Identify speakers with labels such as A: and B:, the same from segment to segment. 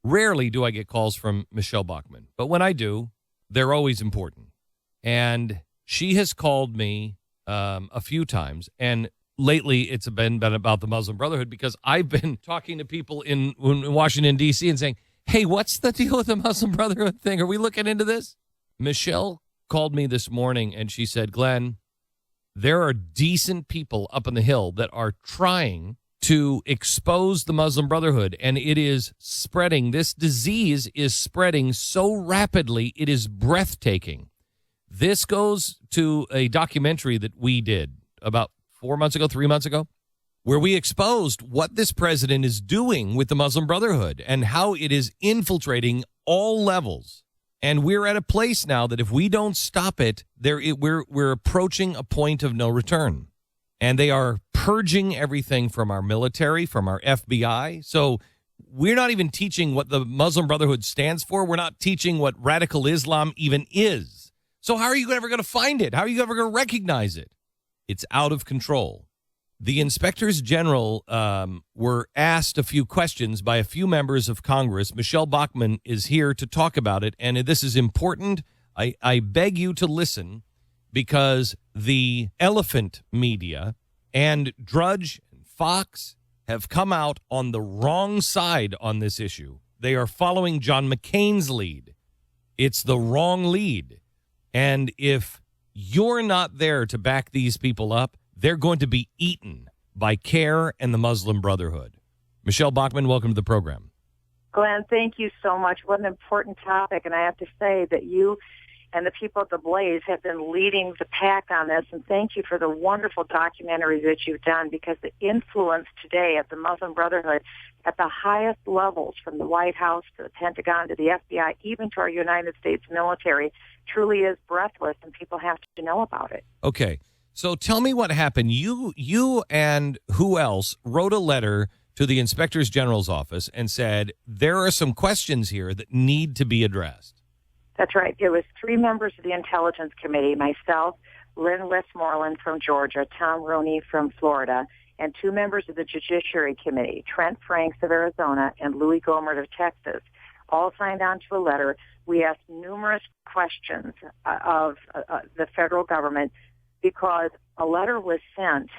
A: Rarely do I get calls from Michelle Bachmann, but when I do, they're always important. And she has called me a few times, and lately it's been about the Muslim Brotherhood, because I've been talking to people in Washington, D.C. and saying, hey, what's the deal with the Muslim Brotherhood thing? Are we looking into this? Michelle called me this morning, and she said, Glenn, there are decent people up on the Hill that are trying to expose the Muslim Brotherhood, and it is spreading. This disease is spreading so rapidly, it is breathtaking. This goes to a documentary that we did about 3 months ago, where we exposed what this president is doing with the Muslim Brotherhood and how it is infiltrating all levels. And we're at a place now that if we don't stop it, we're approaching a point of no return. And they are purging everything from our military, from our FBI. So we're not even teaching what the Muslim Brotherhood stands for. We're not teaching what radical Islam even is. So how are you ever going to find it? How are you ever going to recognize it? It's out of control. The inspectors general were asked a few questions by a few members of Congress. Michelle Bachmann is here to talk about it, and this is important. I beg you to listen, because the elephant media and Drudge and Fox have come out on the wrong side on this issue. They are following John McCain's lead. It's the wrong lead. And if you're not there to back these people up, they're going to be eaten by CARE and the Muslim Brotherhood. Michelle Bachmann, welcome to the program.
B: Glenn, thank you so much. What an important topic. And I have to say that you and the people at the Blaze have been leading the pack on this. And thank you for the wonderful documentary that you've done, because the influence today of the Muslim Brotherhood at the highest levels, from the White House to the Pentagon to the FBI, even to our United States military, truly is breathless, and people have to know about it.
A: Okay. So tell me what happened. You and who else wrote a letter to the Inspector General's office and said, there are some questions here that need to be addressed.
B: That's right. It was 3 members of the Intelligence Committee, myself, Lynn Westmoreland from Georgia, Tom Roney from Florida, and 2 members of the Judiciary Committee, Trent Franks of Arizona and Louis Gohmert of Texas, all signed on to a letter. We asked numerous questions of the federal government, because a letter was sent.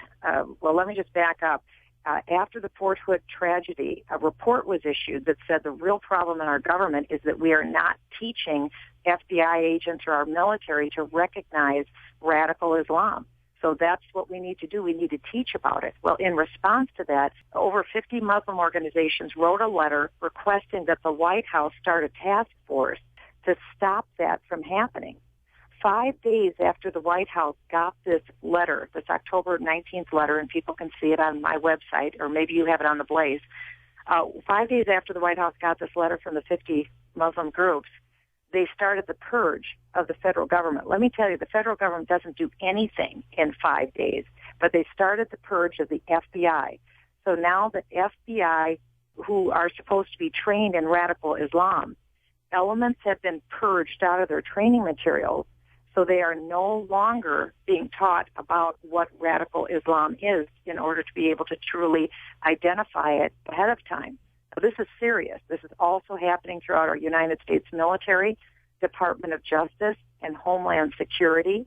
B: Well, let me just back up. After the Fort Hood tragedy, a report was issued that said the real problem in our government is that we are not teaching FBI agents or our military to recognize radical Islam. So that's what we need to do. We need to teach about it. Well, in response to that, over 50 Muslim organizations wrote a letter requesting that the White House start a task force to stop that from happening. 5 days after the White House got this letter, this October 19th letter, and people can see it on my website, or maybe you have it on the Blaze, 5 days after the White House got this letter from the 50 Muslim groups, they started the purge of the federal government. Let me tell you, the federal government doesn't do anything in 5 days, but they started the purge of the FBI. So now the FBI, who are supposed to be trained in radical Islam, elements have been purged out of their training materials. So they are no longer being taught about what radical Islam is in order to be able to truly identify it ahead of time. So this is serious. This is also happening throughout our United States military, Department of Justice, and Homeland Security.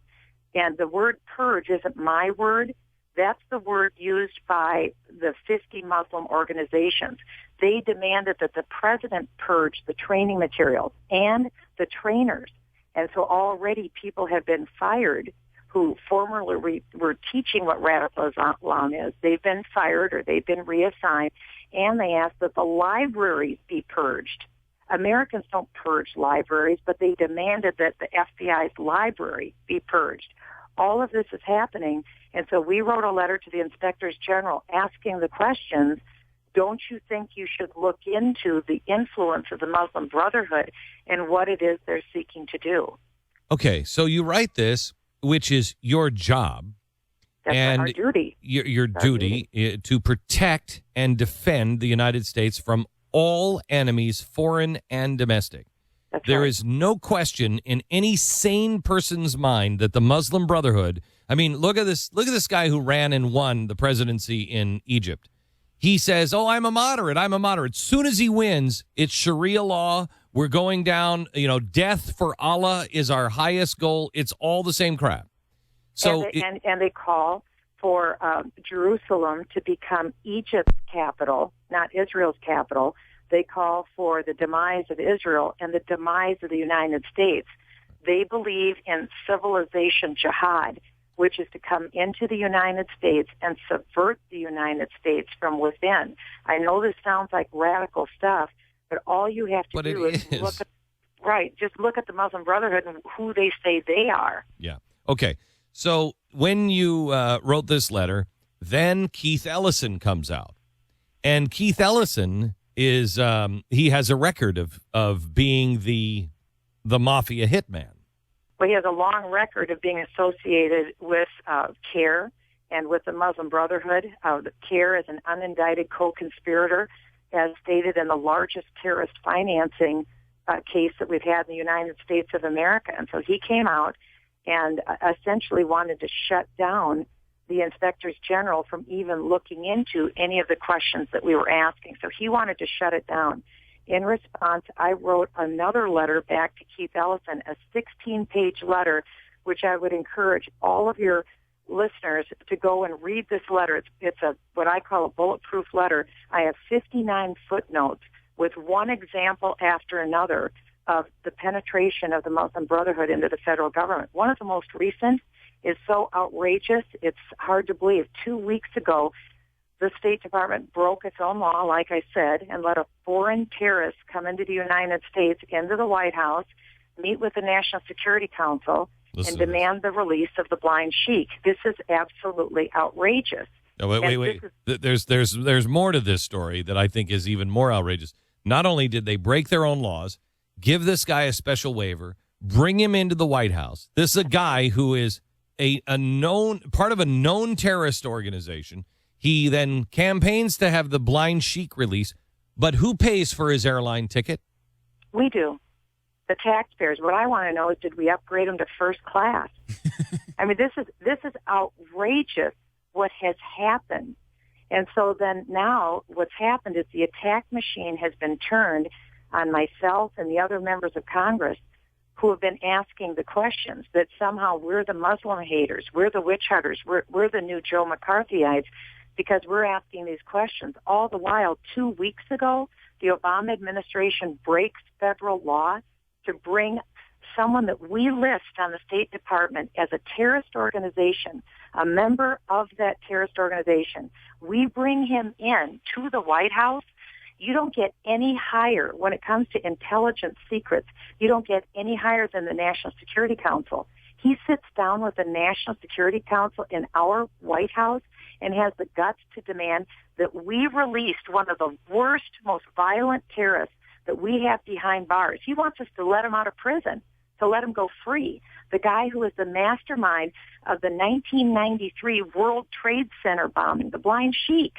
B: And the word purge isn't my word. That's the word used by the 50 Muslim organizations. They demanded that the president purge the training materials and the trainers. And so already people have been fired who formerly were teaching what radical Islam is. They've been fired or they've been reassigned, and they asked that the libraries be purged. Americans don't purge libraries, but they demanded that the FBI's library be purged. All of this is happening, and so we wrote a letter to the Inspectors General asking the questions, don't you think you should look into the influence of the Muslim Brotherhood and what it is they're seeking to do?
A: Okay, so you write this, which is your job.
B: That's
A: and
B: our duty.
A: Your duty to protect and defend the United States from all enemies, foreign and domestic. There is no question in any sane person's mind that the Muslim Brotherhood, I mean, look at this guy who ran and won the presidency in Egypt. He says, oh, I'm a moderate. I'm a moderate. Soon as he wins, it's Sharia law. We're going down, death for Allah is our highest goal. It's all the same crap. So
B: and they call for Jerusalem to become Egypt's capital, not Israel's capital. They call for the demise of Israel and the demise of the United States. They believe in civilization jihad, which is to come into the United States and subvert the United States from within. I know this sounds like radical stuff, but all you have to do is look at the Muslim Brotherhood and who they say they are.
A: Yeah. Okay. So when you wrote this letter, then Keith Ellison comes out. And Keith Ellison is he has a record of being the mafia hitman.
B: Well, he has a long record of being associated with CARE and with the Muslim Brotherhood. CARE is an unindicted co-conspirator, as stated in the largest terrorist financing case that we've had in the United States of America. And so he came out and essentially wanted to shut down the inspectors general from even looking into any of the questions that we were asking. So he wanted to shut it down. In response, I wrote another letter back to Keith Ellison, a 16-page letter, which I would encourage all of your listeners to go and read this letter. It's what I call a bulletproof letter. I have 59 footnotes with one example after another of the penetration of the Muslim Brotherhood into the federal government. One of the most recent is so outrageous, it's hard to believe. 2 weeks ago, the State Department broke its own law, like I said, and let a foreign terrorist come into the United States, into the White House, meet with the National Security Council, and demand the release of the blind sheik. This is absolutely outrageous.
A: No, wait. There's more to this story that I think is even more outrageous. Not only did they break their own laws, give this guy a special waiver, bring him into the White House. This is a guy who is a known part of a known terrorist organization. He then campaigns to have the blind sheik release, but who pays for his airline ticket?
B: We do. The taxpayers. What I want to know is, did we upgrade him to first class? I mean, this is outrageous what has happened. And so then now what's happened is the attack machine has been turned on myself and the other members of Congress who have been asking the questions, that somehow we're the Muslim haters, we're the witch hunters, we're the new Joe McCarthyites, because we're asking these questions. All the while, 2 weeks ago, the Obama administration breaks federal law to bring someone that we list on the State Department as a terrorist organization, a member of that terrorist organization. We bring him in to the White House. You don't get any higher when it comes to intelligence secrets. You don't get any higher than the National Security Council. He sits down with the National Security Council in our White House and has the guts to demand that we released one of the worst, most violent terrorists that we have behind bars. He wants us to let him out of prison, to let him go free. The guy who was the mastermind of the 1993 World Trade Center bombing, the blind sheik.